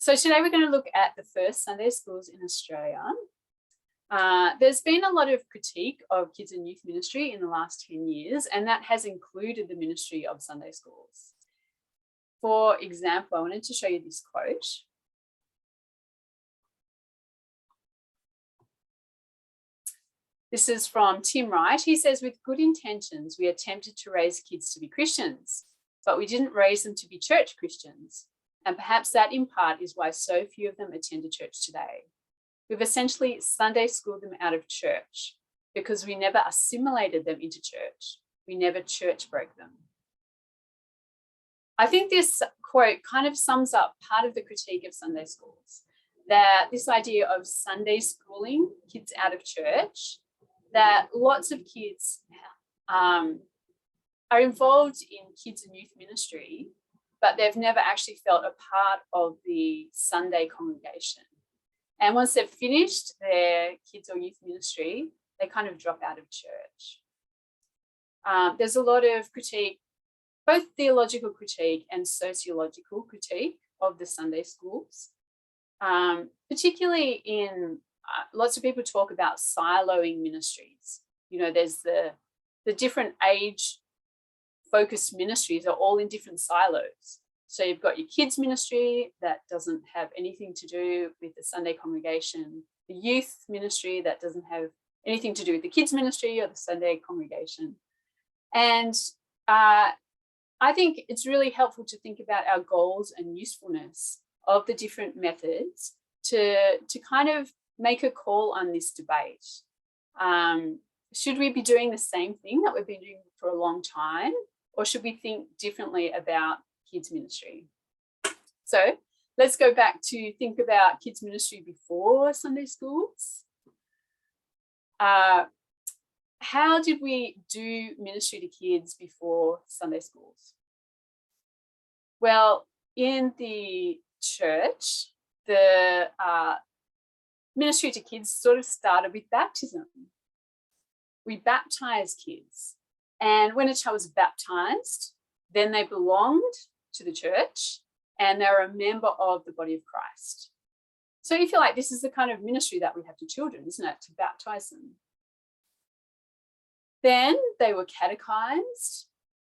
So today we're going to look at the first Sunday schools in Australia. There's been a lot of critique of kids and youth ministry in the last 10 years, and that has included the ministry of Sunday schools. For example, I wanted to show you this quote. This is from Tim Wright. He says, "With good intentions, we attempted to raise kids to be Christians, but we didn't raise them to be church Christians. And perhaps that in part is why so few of them attend a church today. We've essentially Sunday schooled them out of church because we never assimilated them into church. We never church broke them." I think this quote kind of sums up part of the critique of Sunday schools, that this idea of Sunday schooling kids out of church, that lots of kids are involved in kids and youth ministry, but they've never actually felt a part of the Sunday congregation. And once they've finished their kids or youth ministry, they kind of drop out of church. There's a lot of critique, both theological critique and sociological critique of the Sunday schools, particularly in lots of people talk about siloing ministries. You know, there's the different age focused ministries are all in different silos. So you've got your kids ministry that doesn't have anything to do with the Sunday congregation, the youth ministry that doesn't have anything to do with the kids ministry or the Sunday congregation. And I think it's really helpful to think about our goals and usefulness of the different methods to kind of make a call on this debate. Should we be doing the same thing that we've been doing for a long time, or should we think differently about kids ministry? So let's go back to think about kids ministry before Sunday schools. How did we do ministry to kids before Sunday schools? Well, in the church, the ministry to kids sort of started with baptism. We baptized kids. And when a child was baptized, then they belonged to the church and they're a member of the body of Christ. So you feel like this is the kind of ministry that we have to children, isn't it? To baptize them. Then they were catechized.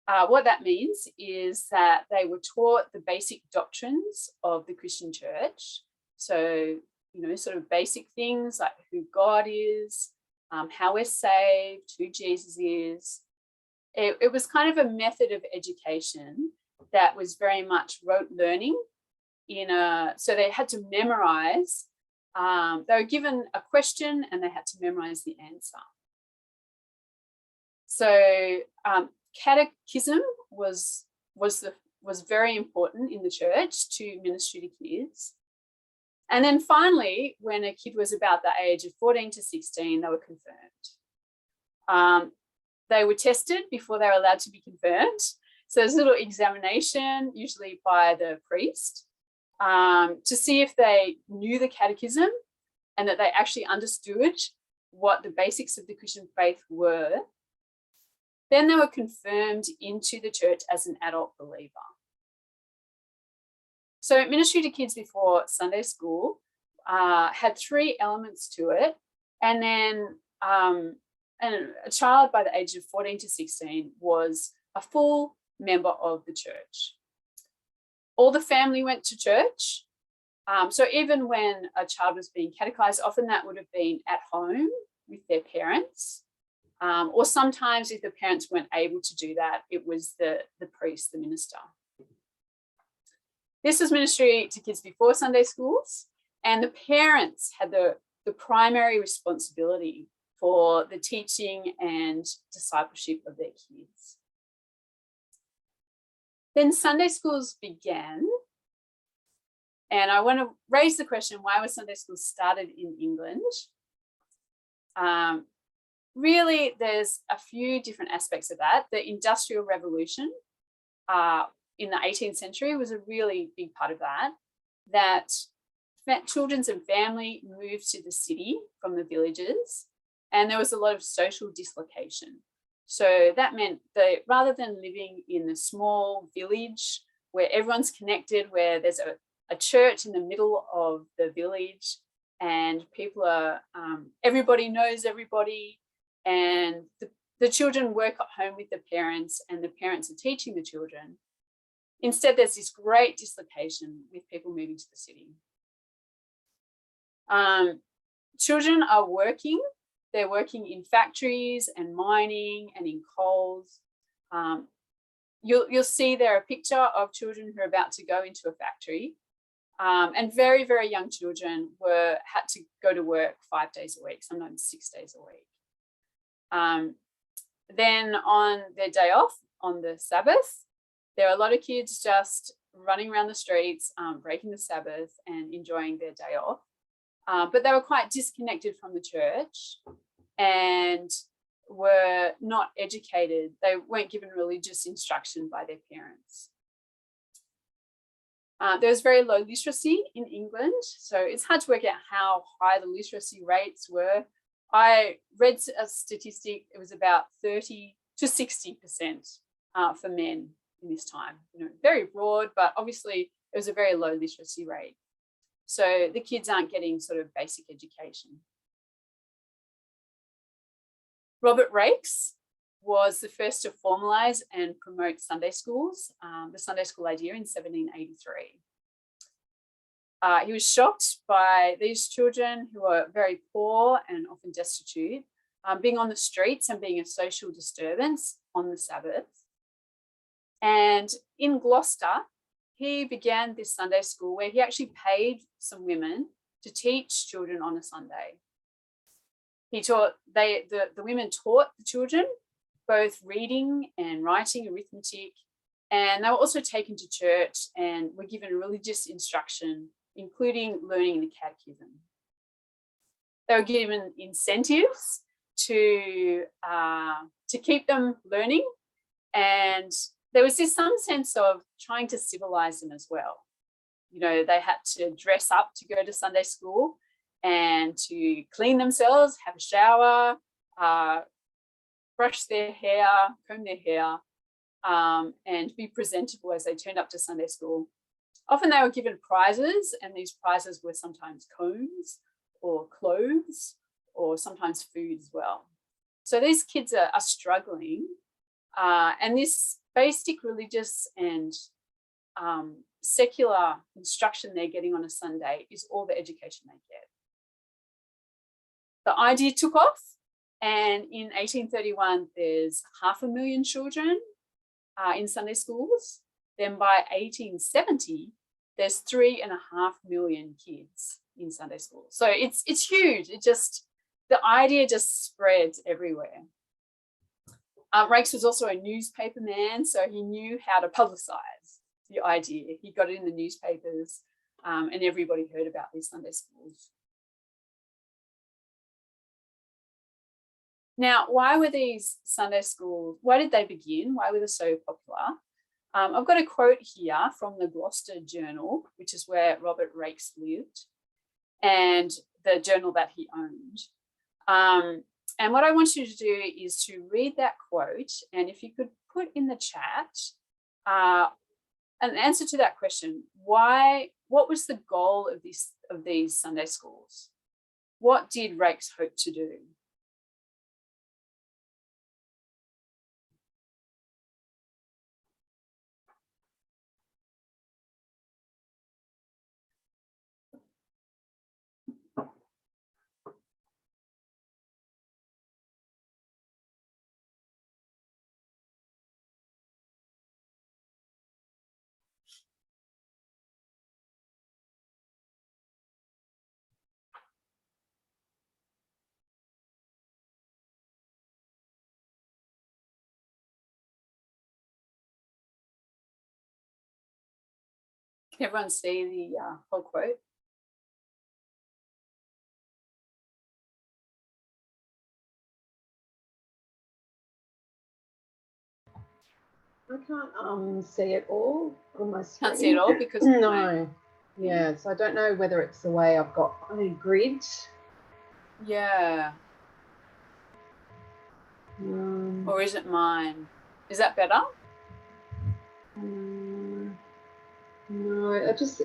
What that means is that they were taught the basic doctrines of the Christian church. So, you know, sort of basic things like who God is, how we're saved, who Jesus is. It was kind of a method of education that was very much rote learning. So they had to memorize. They were given a question and they had to memorize the answer. So catechism was very important in the church to ministry to kids. And then finally, when a kid was about the age of 14 to 16, they were confirmed. They were tested before they were allowed to be confirmed. So there's a little examination, usually by the priest, to see if they knew the catechism and that they actually understood what the basics of the Christian faith were. Then they were confirmed into the church as an adult believer. So ministry to kids before Sunday school had three elements to it. And then a child by the age of 14 to 16 was a full member of the church. All the family went to church. So even when a child was being catechized, often that would have been at home with their parents. Or sometimes if the parents weren't able to do that, it was the priest, the minister. This was ministry to kids before Sunday schools, and the parents had the primary responsibility for the teaching and discipleship of their kids. Then Sunday schools began, and I want to raise the question, why was Sunday school started in England? Really, there's a few different aspects of that. The Industrial Revolution in the 18th century was a really big part of that children and family moved to the city from the villages, and there was a lot of social dislocation. So that meant that rather than living in a small village where everyone's connected, where there's a church in the middle of the village, and people are, everybody knows everybody, and the children work at home with the parents, and the parents are teaching the children. Instead, there's this great dislocation with people moving to the city. Children are working. They're working in factories and mining and in coals. You'll see there a picture of children who are about to go into a factory. And very, very young children had to go to work 5 days a week, sometimes 6 days a week. Then on their day off, on the Sabbath, there are a lot of kids just running around the streets, breaking the Sabbath and enjoying their day off. But they were quite disconnected from the church and were not educated. They weren't given religious instruction by their parents. There was very low literacy in England, so it's hard to work out how high the literacy rates were. I read a statistic, it was about 30 to 60% for men in this time. Very broad, but obviously it was a very low literacy rate. So the kids aren't getting sort of basic education. Robert Rakes was the first to formalise and promote Sunday schools, the Sunday school idea in 1783. He was shocked by these children who were very poor and often destitute, being on the streets and being a social disturbance on the Sabbath. And in Gloucester, he began this Sunday school where he actually paid some women to teach children on a Sunday. He taught, the women taught the children both reading and writing, arithmetic, and they were also taken to church and were given religious instruction, including learning the catechism. They were given incentives to keep them learning, and there was some sense of trying to civilize them as well. They had to dress up to go to Sunday school and to clean themselves, have a shower, brush their hair, comb their hair, and be presentable as they turned up to Sunday school. Often they were given prizes, and these prizes were sometimes combs or clothes or sometimes food as well. So these kids are struggling, and this basic religious and secular instruction they're getting on a Sunday is all the education they get. The idea took off, and in 1831, there's 500,000 children in Sunday schools. Then by 1870, there's 3.5 million kids in Sunday school. So it's huge. The idea just spreads everywhere. Rakes was also a newspaper man, so he knew how to publicize the idea. He got it in the newspapers, and everybody heard about these Sunday schools. Now, why were these Sunday schools, why did they begin? Why were they so popular? I've got a quote here from the Gloucester Journal, which is where Robert Rakes lived, and the journal that he owned. And what I want you to do is to read that quote, and if you could put in the chat an answer to that question: what was the goal of these Sunday schools? What did Rakes hope to do? Can everyone see the whole quote? I can't see it all on my screen. Can't see it all because no. Yeah, so I don't know whether it's the way I've got a grid. Yeah. Or is it mine? Is that better? No, it's just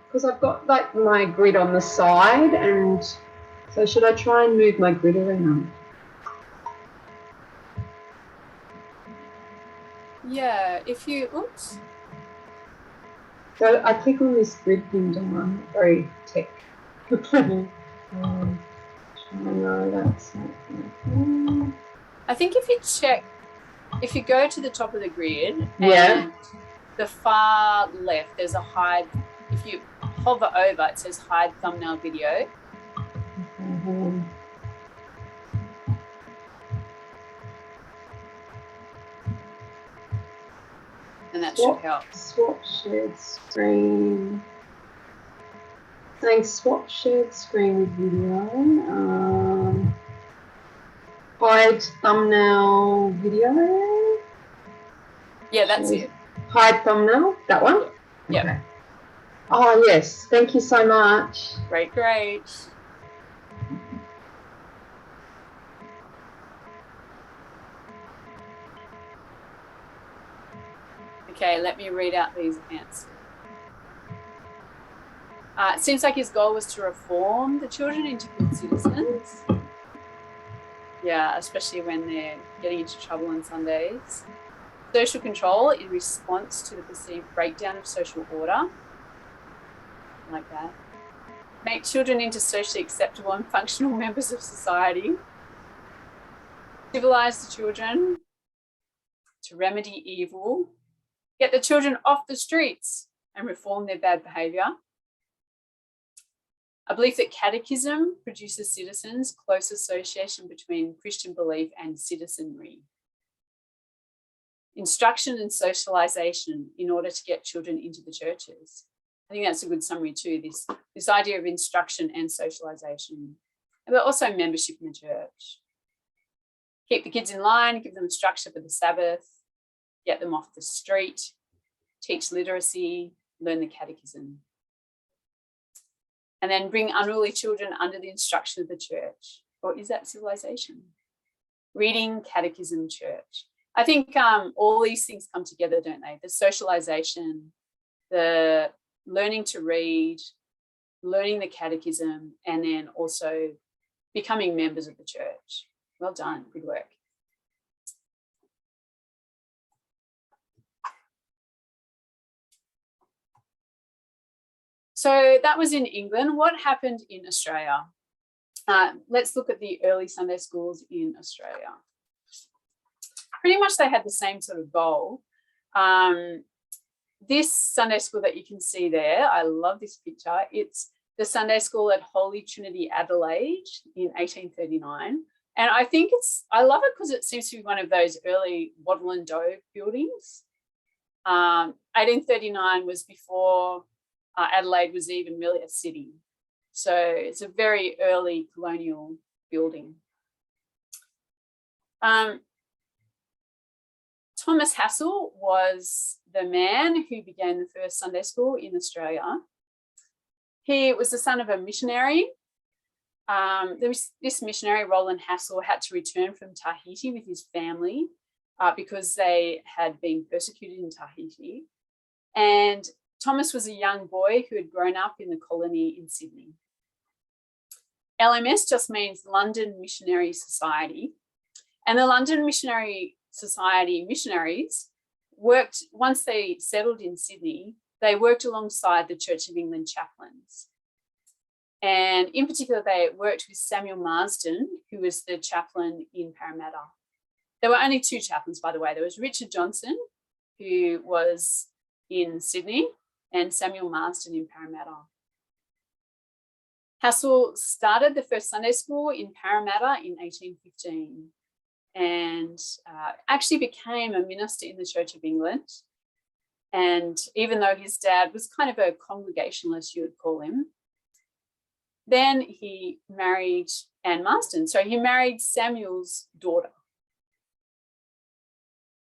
because I've got like my grid on the side, and so should I try and move my grid around? Yeah, if you, oops. So I click on this grid thing, don't I? Very tech. No, that's not. I think if you check, if you go to the top of the grid Yeah. and the far left, there's a hide. If you hover over, it says hide thumbnail video. Mm-hmm. And that should help. Swap shared screen. Saying swap shared screen with video. Hide thumbnail video. Yeah, that's it. Hide thumbnail, that one? Yep. Okay. Oh, yes. Thank you so much. Great, great. Okay, let me read out these answers. It seems like his goal was to reform the children into good citizens. Yeah, especially when they're getting into trouble on Sundays. Social control in response to the perceived breakdown of social order. Like that. Make children into socially acceptable and functional members of society. Civilize the children to remedy evil. Get the children off the streets and reform their bad behaviour. A belief that catechism produces citizens, close association between Christian belief and citizenry. Instruction and socialisation in order to get children into the churches. I think that's a good summary too, this idea of instruction and socialisation, but also membership in the church. Keep the kids in line, give them a structure for the Sabbath, get them off the street, teach literacy, learn the catechism. And then bring unruly children under the instruction of the church. Or is that civilization? Reading, catechism, church. I think all these things come together, don't they? The socialization, the learning to read, learning the catechism, and then also becoming members of the church. Well done, good work. So that was in England. What happened in Australia? Let's look at the early Sunday schools in Australia. Pretty much they had the same sort of goal. This Sunday school that you can see there, I love this picture. It's the Sunday school at Holy Trinity Adelaide in 1839. And I love it because it seems to be one of those early wattle and dough buildings. 1839 was before Adelaide was even really a city. So it's a very early colonial building. Thomas Hassell was the man who began the first Sunday school in Australia. He was the son of a missionary. This missionary, Roland Hassell, had to return from Tahiti with his family because they had been persecuted in Tahiti. And Thomas was a young boy who had grown up in the colony in Sydney. LMS just means London Missionary Society. And the London Missionary Society missionaries worked, once they settled in Sydney, they worked alongside the Church of England chaplains. And in particular, they worked with Samuel Marsden, who was the chaplain in Parramatta. There were only two chaplains, by the way. There was Richard Johnson, who was in Sydney, and Samuel Marsden in Parramatta. Hassell started the first Sunday school in Parramatta in 1815 and actually became a minister in the Church of England. And even though his dad was kind of a congregationalist, you would call him, then he married Anne Marsden. So he married Samuel's daughter.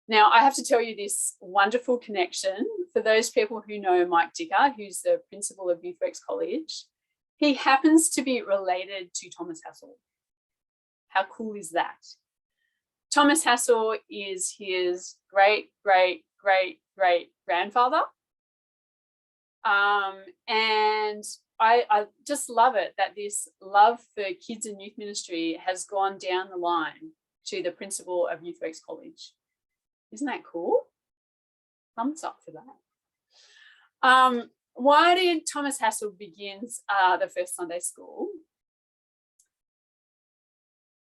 Now, I have to tell you this wonderful connection for those people who know Mike Dicker, who's the principal of Youthworks College. He happens to be related to Thomas Hassell. How cool is that? Thomas Hassell is his great-great-great-great-grandfather. And I just love it that this love for kids and youth ministry has gone down the line to the principal of YouthWorks College. Isn't that cool? Thumbs up for that. Why did Thomas Hassell begin the first Sunday school?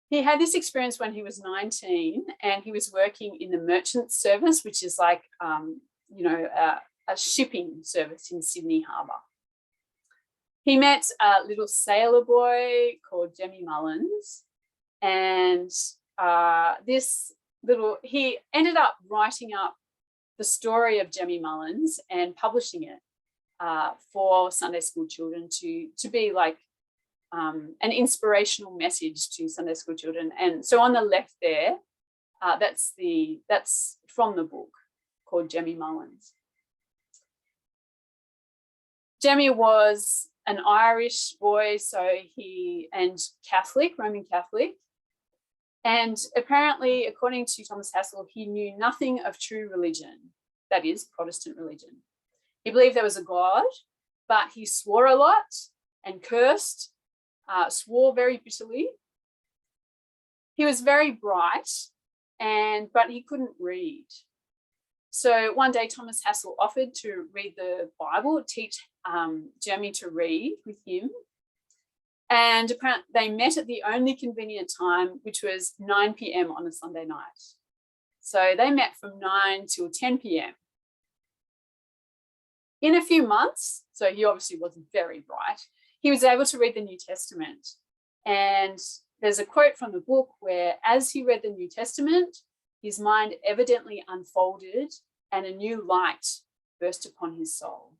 He had this experience when he was 19 and he was working in the merchant service, which is like, a shipping service in Sydney Harbour. He met a little sailor boy called Jemmy Mullins, and he ended up writing up the story of Jemmy Mullins and publishing it for Sunday school children to be like an inspirational message to Sunday school children. And so on the left there, that's from the book called Jemmy Mullins. Jemmy was an Irish boy, and Catholic, Roman Catholic. And apparently, according to Thomas Hassell, he knew nothing of true religion, that is, Protestant religion. He believed there was a God, but he swore a lot and cursed, swore very bitterly. He was very bright, but he couldn't read. So one day Thomas Hassell offered to read the Bible, teach Jemmy to read with him. And apparently they met at the only convenient time, which was 9 p.m. on a Sunday night. So they met from 9 till 10 p.m. In a few months, so he obviously wasn't very bright, he was able to read the New Testament. And there's a quote from the book where, as he read the New Testament, his mind evidently unfolded and a new light burst upon his soul.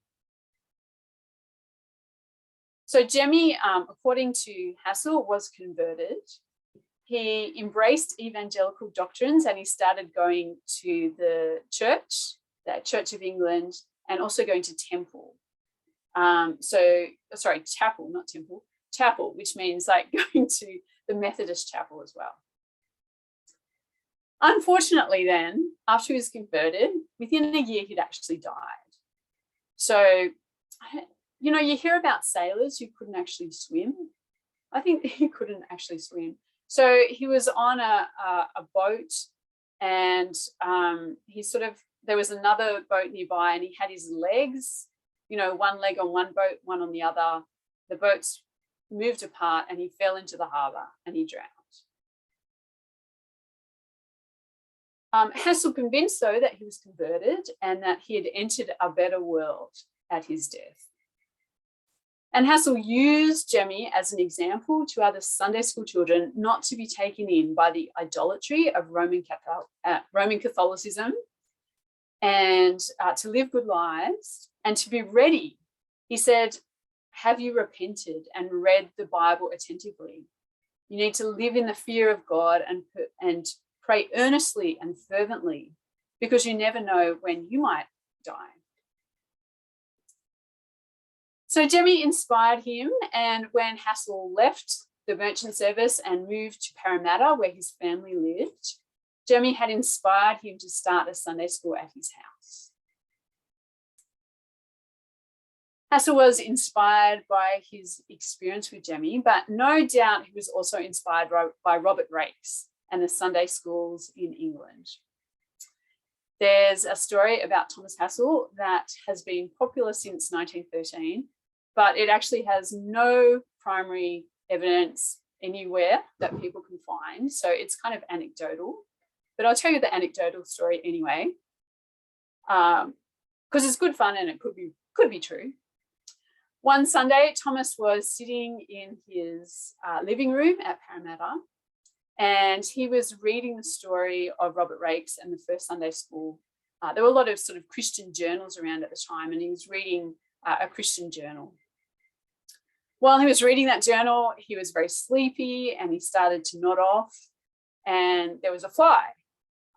So Jemmy, according to Hassell, was converted. He embraced evangelical doctrines and he started going to the Church of England, and also going to temple. Chapel, not temple, chapel, which means like going to the Methodist chapel as well. Unfortunately then, after he was converted, within a year he'd actually died. So, you hear about sailors who couldn't actually swim. I think he couldn't actually swim. So he was on a boat, and there was another boat nearby, and he had his legs, one leg on one boat, one on the other. The boats moved apart and he fell into the harbour and he drowned. Hassell convinced, though, that he was converted and that he had entered a better world at his death. And Hassell used Jemmy as an example to other Sunday school children not to be taken in by the idolatry of Roman Catholicism, and to live good lives and to be ready. He said, have you repented and read the Bible attentively? You need to live in the fear of God and pray earnestly and fervently, because you never know when you might die. So Jemmy inspired him, and when Hassell left the merchant service and moved to Parramatta, where his family lived, Jemmy had inspired him to start a Sunday school at his house. Hassell was inspired by his experience with Jemmy, but no doubt he was also inspired by Robert Rakes and the Sunday schools in England. There's a story about Thomas Hassell that has been popular since 1913, but it actually has no primary evidence anywhere that people can find. So it's kind of anecdotal, but I'll tell you the anecdotal story anyway, because it's good fun and it could be true. One Sunday, Thomas was sitting in his living room at Parramatta, and he was reading the story of Robert Rakes and the first Sunday school. There were a lot of sort of Christian journals around at the time, and he was reading a Christian journal. While he was reading that journal, he was very sleepy and he started to nod off, and there was a fly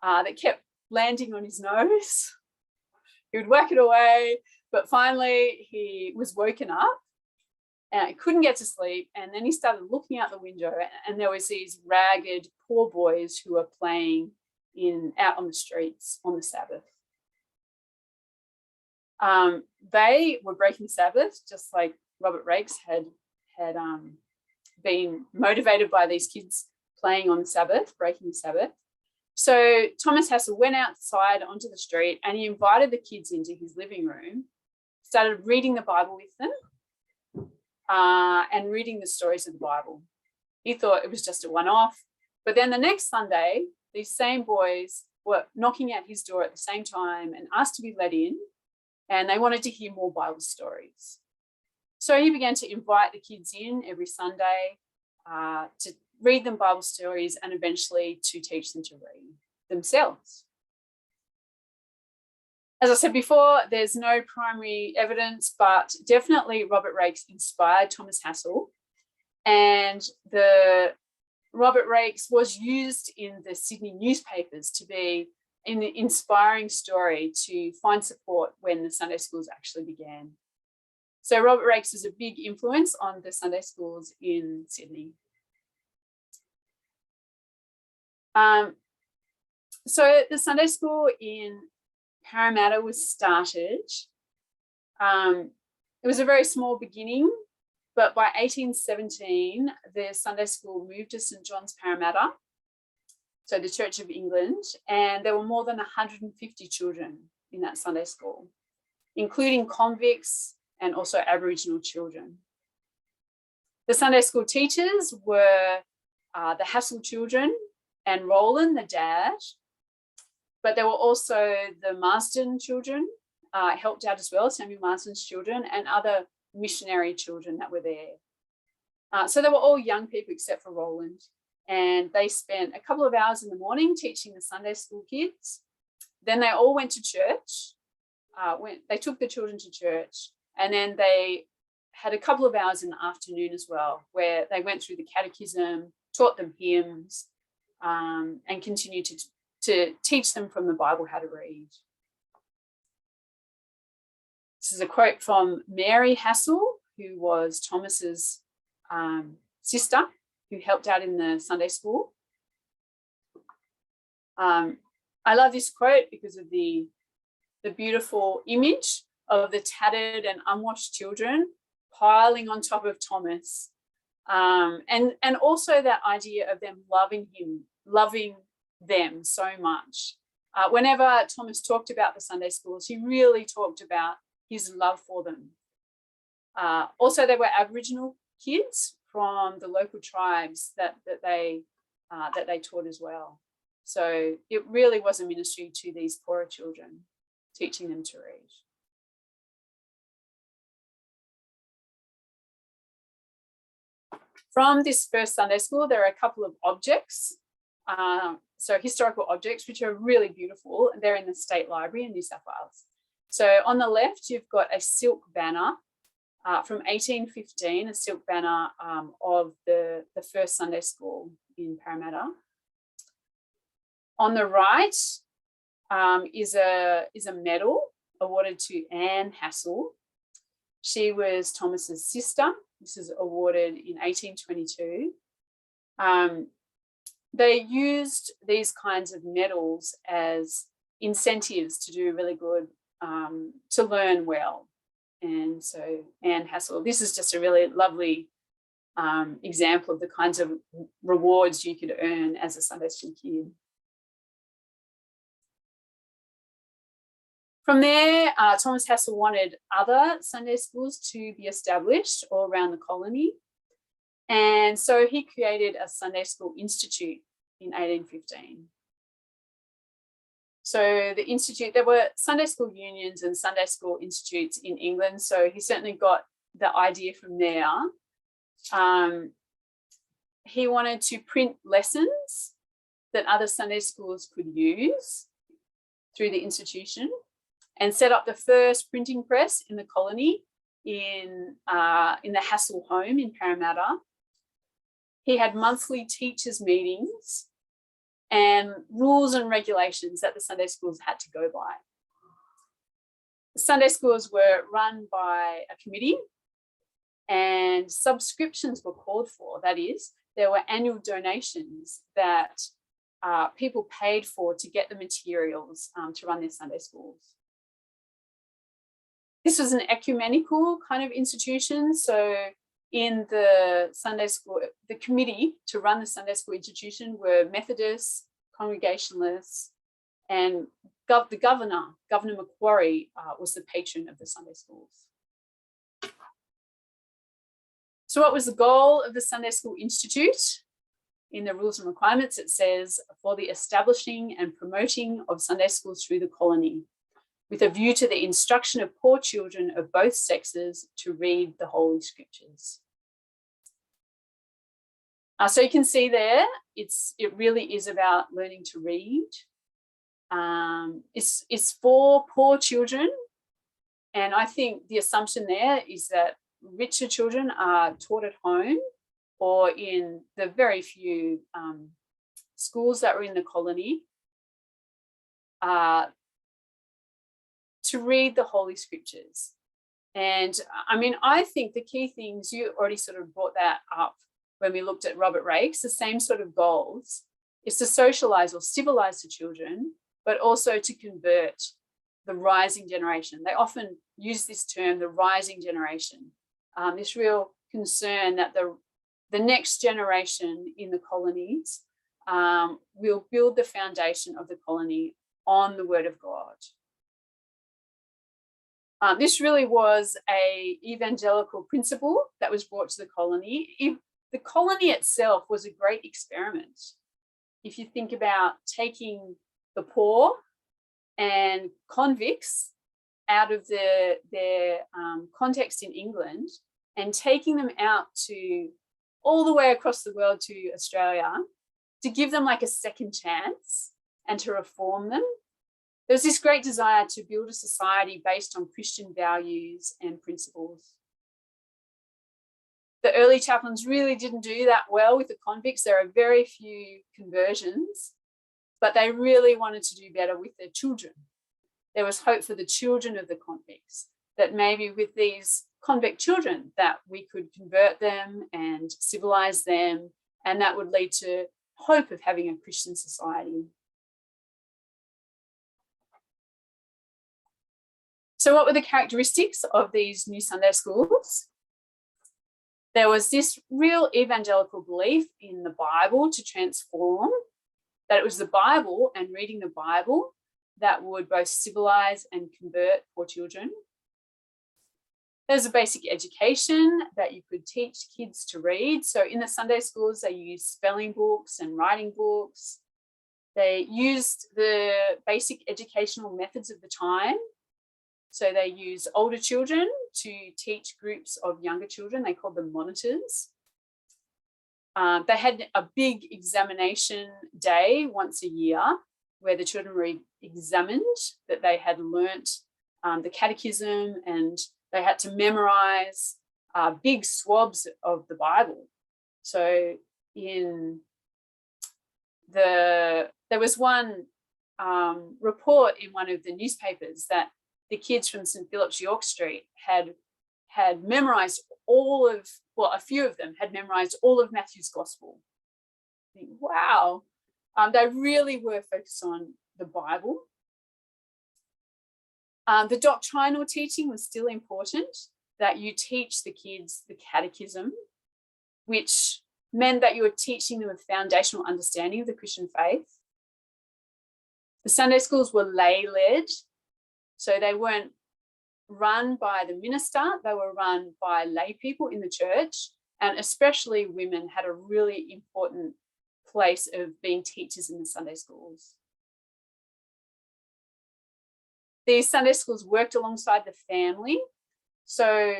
that kept landing on his nose. He would whack it away, but finally he was woken up and he couldn't get to sleep. And then he started looking out the window, and there was these ragged poor boys who were playing out on the streets on the Sabbath. They were breaking Sabbath, just like Robert Rakes had been motivated by these kids playing on the Sabbath, breaking the Sabbath. So Thomas Hassell went outside onto the street and he invited the kids into his living room, started reading the Bible with them and reading the stories of the Bible. He thought it was just a one-off. But then the next Sunday, these same boys were knocking at his door at the same time and asked to be let in, and they wanted to hear more Bible stories. So he began to invite the kids in every Sunday to read them Bible stories and eventually to teach them to read themselves. As I said before, there's no primary evidence, but definitely Robert Rakes inspired Thomas Hassell, and Robert Rakes was used in the Sydney newspapers to be an inspiring story to find support when the Sunday schools actually began. So Robert Rakes was a big influence on the Sunday schools in Sydney. So the Sunday school in Parramatta was started. It was a very small beginning, but by 1817, the Sunday school moved to St John's, Parramatta, so the Church of England, and there were more than 150 children in that Sunday school, including convicts and also Aboriginal children. The Sunday school teachers were the Hassell children and Roland, the dad, but there were also the Marsden children, helped out as well, Samuel Marsden's children, and other missionary children that were there. So they were all young people except for Roland, and they spent a couple of hours in the morning teaching the Sunday school kids. Then they all went to church. They took the children to church, and then they had a couple of hours in the afternoon as well, where they went through the catechism, taught them hymns, and continued to teach them from the Bible how to read. This is a quote from Mary Hassell, who was Thomas's sister, who helped out in the Sunday school. I love this quote because of the beautiful image of the tattered and unwashed children piling on top of Thomas, and also that idea of them loving him, loving them so much. Whenever Thomas talked about the Sunday schools, he really talked about his love for them. Also, there were Aboriginal kids from the local tribes that they taught as well. So it really was a ministry to these poorer children, teaching them to read. From this first Sunday school, there are a couple of objects, so historical objects, which are really beautiful. They're in the State Library in New South Wales. So on the left, you've got a silk banner from 1815, a silk banner of the first Sunday school in Parramatta. On the right is a medal awarded to Anne Hassell. She was Thomas's sister. This is awarded in 1822. They used these kinds of medals as incentives to do really good, to learn well. And so Anne Hassell, this is just a really lovely example of the kinds of rewards you could earn as a Sunday school kid. From there, Thomas Hassell wanted other Sunday schools to be established all around the colony. And so he created a Sunday School Institute in 1815. So the institute, there were Sunday school unions and Sunday school institutes in England. So he certainly got the idea from there. He wanted to print lessons that other Sunday schools could use through the institution, and set up the first printing press in the colony in the Hassell home in Parramatta. He had monthly teachers' meetings and rules and regulations that the Sunday schools had to go by. The Sunday schools were run by a committee, and subscriptions were called for. That is, there were annual donations that people paid for to get the materials to run their Sunday schools. This was an ecumenical kind of institution. So in the Sunday school, the committee to run the Sunday school institution were Methodists, Congregationalists, and the governor, Governor Macquarie, was the patron of the Sunday schools. So what was the goal of the Sunday School Institute? In the rules and requirements, it says, for the establishing and promoting of Sunday schools through the colony, with a view to the instruction of poor children of both sexes to read the Holy Scriptures. So you can see there, it really is about learning to read. It's for poor children. And I think the assumption there is that richer children are taught at home or in the very few schools that were in the colony to read the Holy Scriptures. And I mean, I think the key things, you already sort of brought that up when we looked at Robert Rakes, the same sort of goals is to socialize or civilize the children, but also to convert the rising generation. They often use this term, the rising generation, this real concern that the next generation in the colonies will build the foundation of the colony on the Word of God. This really was an evangelical principle that was brought to the colony. The colony itself was a great experiment. If you think about taking the poor and convicts out of their context in England and taking them out to all the way across the world to Australia to give them like a second chance and to reform them. There's this great desire to build a society based on Christian values and principles. The early chaplains really didn't do that well with the convicts. There are very few conversions, but they really wanted to do better with their children. There was hope for the children of the convicts, that maybe with these convict children that we could convert them and civilize them, and that would lead to hope of having a Christian society. So what were the characteristics of these new Sunday schools? There was this real evangelical belief in the Bible to transform, that it was the Bible and reading the Bible that would both civilize and convert poor children. There's a basic education that you could teach kids to read. So in the Sunday schools, they used spelling books and writing books. They used the basic educational methods of the time. So they used older children to teach groups of younger children. They called them monitors. They had a big examination day once a year where the children were examined, that they had learnt the catechism, and they had to memorize big swabs of the Bible. So there was one report in one of the newspapers that the kids from St. Philip's, York Street had memorized a few of them had memorized all of Matthew's Gospel. I think, wow, they really were focused on the Bible. The doctrinal teaching was still important, that you teach the kids the catechism, which meant that you were teaching them a foundational understanding of the Christian faith. The Sunday schools were lay-led, so they weren't run by the minister, they were run by lay people in the church, and especially women had a really important place of being teachers in the Sunday schools. These Sunday schools worked alongside the family. So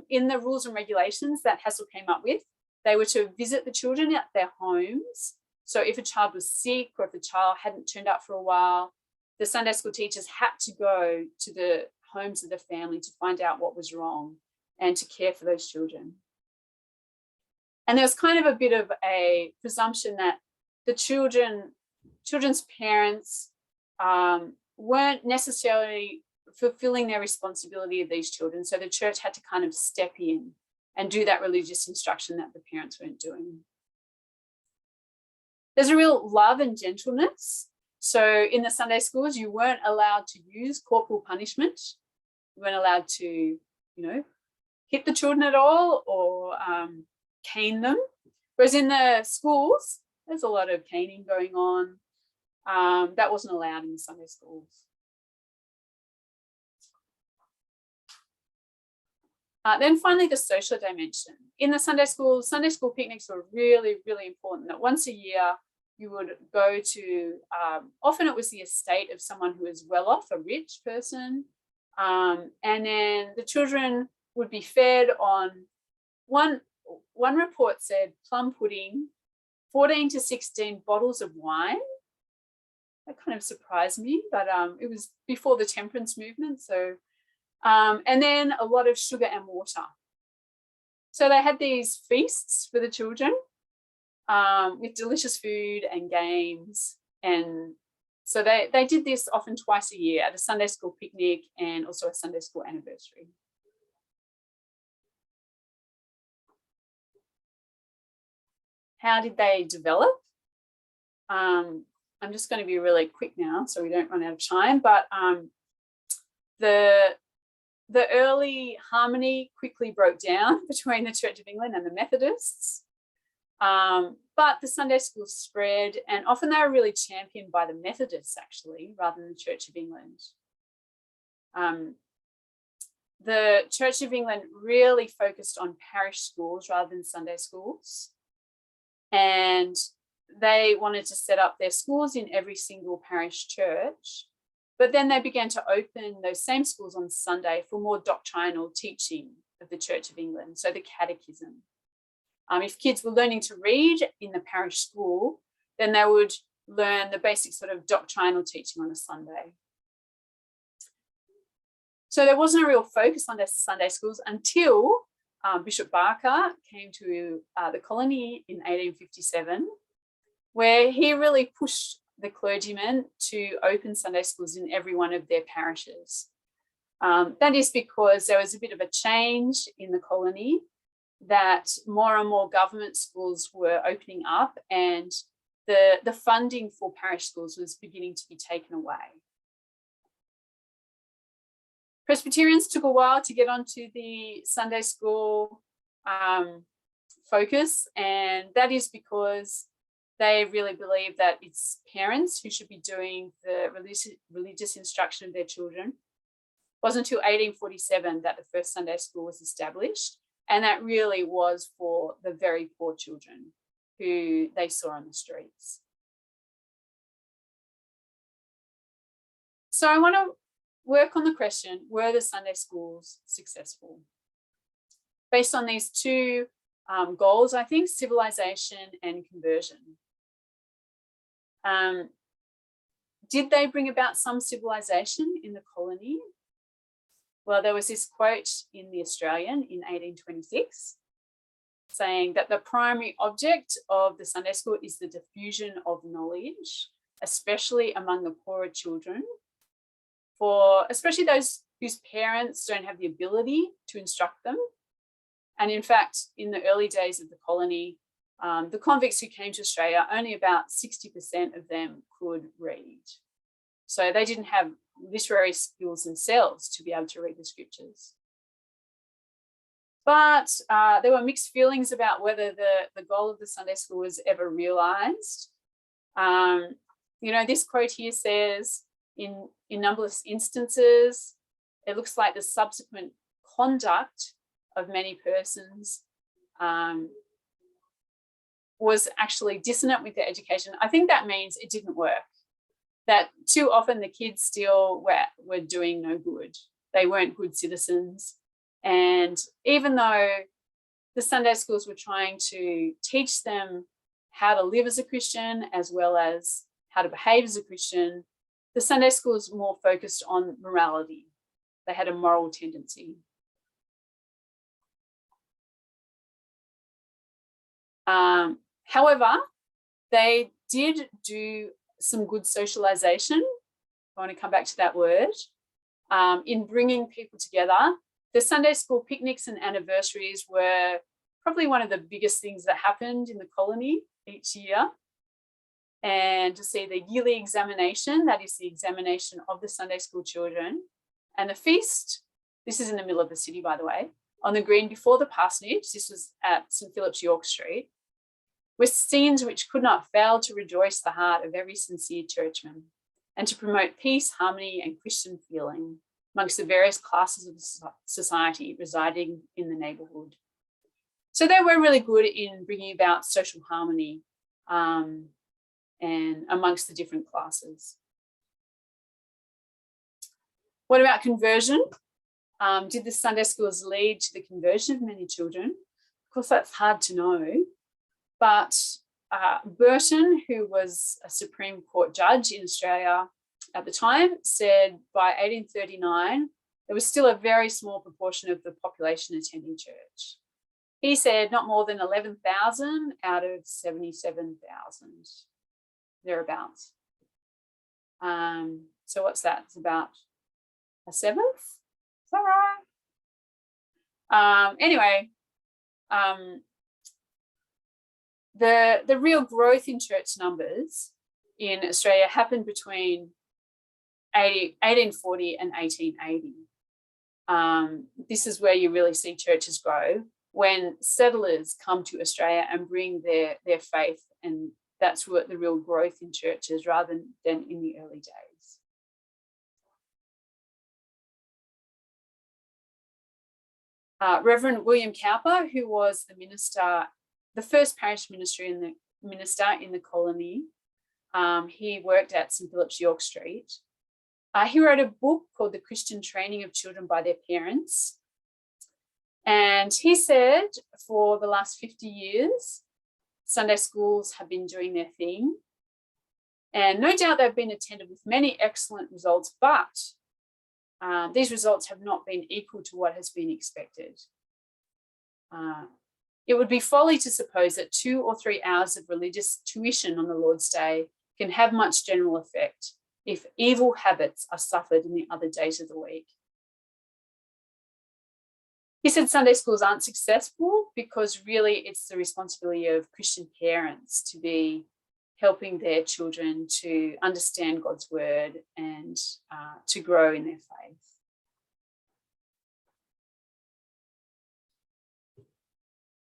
in the rules and regulations that Hassell came up with, they were to visit the children at their homes. So if a child was sick or if the child hadn't turned up for a while, the Sunday school teachers had to go to the homes of the family to find out what was wrong and to care for those children. And there was kind of a bit of a presumption that the children's parents weren't necessarily fulfilling their responsibility of these children. So the church had to kind of step in and do that religious instruction that the parents weren't doing. There's a real love and gentleness. So in the Sunday schools, you weren't allowed to use corporal punishment. We weren't allowed to, you know, hit the children at all or cane them. Whereas in the schools, there's a lot of caning going on. That wasn't allowed in the Sunday schools. Then finally, the social dimension. In the Sunday school picnics were really, really important. That once a year, you would go to, often it was the estate of someone who was well off, a rich person. And then the children would be fed on, one report said plum pudding, 14 to 16 bottles of wine. That kind of surprised me, but it was before the temperance movement. So, and then a lot of sugar and water. So they had these feasts for the children with delicious food and games. And so they did this often twice a year at a Sunday school picnic and also a Sunday school anniversary. How did they develop? I'm just going to be really quick now so we don't run out of time, but the early harmony quickly broke down between the Church of England and the Methodists, but the Sunday schools spread, and often they were really championed by the Methodists actually, rather than the Church of England. The Church of England really focused on parish schools rather than Sunday schools, and they wanted to set up their schools in every single parish church. But then they began to open those same schools on Sunday for more doctrinal teaching of the Church of England, so the catechism. If kids were learning to read in the parish school, then they would learn the basic sort of doctrinal teaching on a Sunday. So there wasn't a real focus on the Sunday schools until Bishop Barker came to the colony in 1857, where he really pushed the clergymen to open Sunday schools in every one of their parishes. That is because there was a bit of a change in the colony, that more and more government schools were opening up, and the funding for parish schools was beginning to be taken away. Presbyterians took a while to get onto the Sunday school focus, and that is because they really believe that it's parents who should be doing the religious instruction of their children. It wasn't until 1847 that the first Sunday school was established, and that really was for the very poor children who they saw on the streets. So I want to work on the question, were the Sunday schools successful? Based on these two goals, I think, civilization and conversion. Did they bring about some civilization in the colony? Well, there was this quote in The Australian in 1826 saying that the primary object of the Sunday school is the diffusion of knowledge, especially among the poorer children, for especially those whose parents don't have the ability to instruct them. And in fact, in the early days of the colony, the convicts who came to Australia, only about 60% of them could read. So they didn't have literary skills themselves to be able to read the scriptures. But there were mixed feelings about whether the goal of the Sunday school was ever realised. You know, this quote here says, in numberless instances, it looks like the subsequent conduct of many persons was actually dissonant with their education. I think that means it didn't work, that too often the kids still were doing no good. They weren't good citizens. And even though the Sunday schools were trying to teach them how to live as a Christian as well as how to behave as a Christian, the Sunday schools more focused on morality. They had a moral tendency. However, they did do some good socialization. I want to come back to that word. In bringing people together. The Sunday school picnics and anniversaries were probably one of the biggest things that happened in the colony each year. And to see the yearly examination, that is the examination of the Sunday school children, and the feast This is in the middle of the city, by the way, on the green before the parsonage. This was at St Philip's, York Street, were scenes which could not fail to rejoice the heart of every sincere churchman and to promote peace, harmony, and Christian feeling amongst the various classes of society residing in the neighbourhood. So they were really good in bringing about social harmony and amongst the different classes. What about conversion? Did the Sunday schools lead to the conversion of many children? Of course, that's hard to know. But Burton, who was a Supreme Court judge in Australia at the time, said by 1839, there was still a very small proportion of the population attending church. He said not more than 11,000 out of 77,000, thereabouts. So what's that? It's about a seventh? Is that right? Anyway, the real growth in church numbers in Australia happened between 1840 and 1880. This is where you really see churches grow, when settlers come to Australia and bring their faith, and that's what the real growth in churches rather than in the early days. Rev William Calper, who was the minister, the first parish minister in the colony, he worked at St Philip's, York Street. He wrote a book called The Christian Training of Children by Their Parents. And he said for the last 50 years, Sunday schools have been doing their thing. And no doubt they've been attended with many excellent results, but these results have not been equal to what has been expected. It would be folly to suppose that 2 or 3 hours of religious tuition on the Lord's Day can have much general effect if evil habits are suffered in the other days of the week. He said Sunday schools aren't successful because really it's the responsibility of Christian parents to be helping their children to understand God's word and to grow in their faith.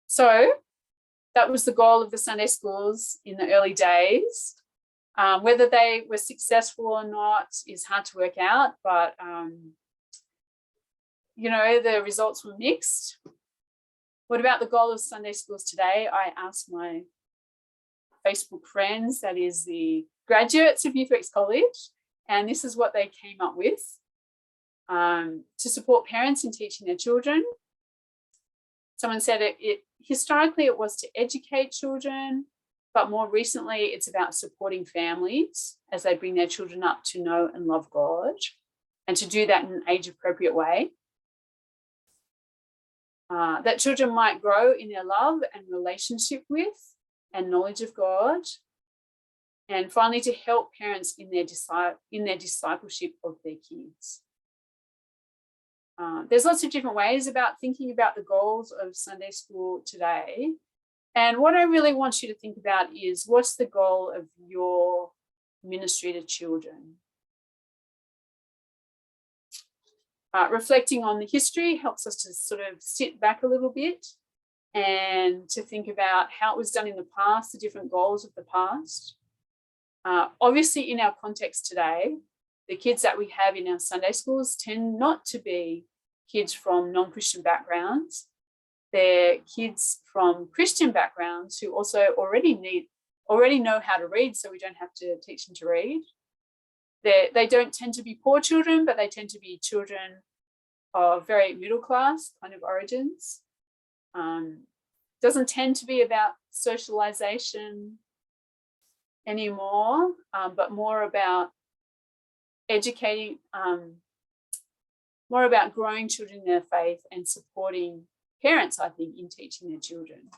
So that was the goal of the Sunday schools in the early days. Whether they were successful or not is hard to work out, but you know, the results were mixed. What about the goal of Sunday schools today? I asked my Facebook friends, that is the graduates of Youth Works College, and this is what they came up with. To support parents in teaching their children. Someone said historically it was to educate children, but more recently it's about supporting families as they bring their children up to know and love God, and to do that in an age-appropriate way. That children might grow in their love and relationship with and knowledge of God. And finally, to help parents in their discipleship of their kids. There's lots of different ways about thinking about the goals of Sunday school today. And what I really want you to think about is, what's the goal of your ministry to children? Reflecting on the history helps us to sort of sit back a little bit and to think about how it was done in the past, the different goals of the past. Obviously, in our context today, the kids that we have in our Sunday schools tend not to be kids from non-Christian backgrounds. They're kids from Christian backgrounds who also already know how to read, so we don't have to teach them to read. They don't tend to be poor children, but they tend to be children of very middle class kind of origins. Doesn't tend to be about socialization anymore, but more about educating, more about growing children in their faith and supporting parents, I think, in teaching their children.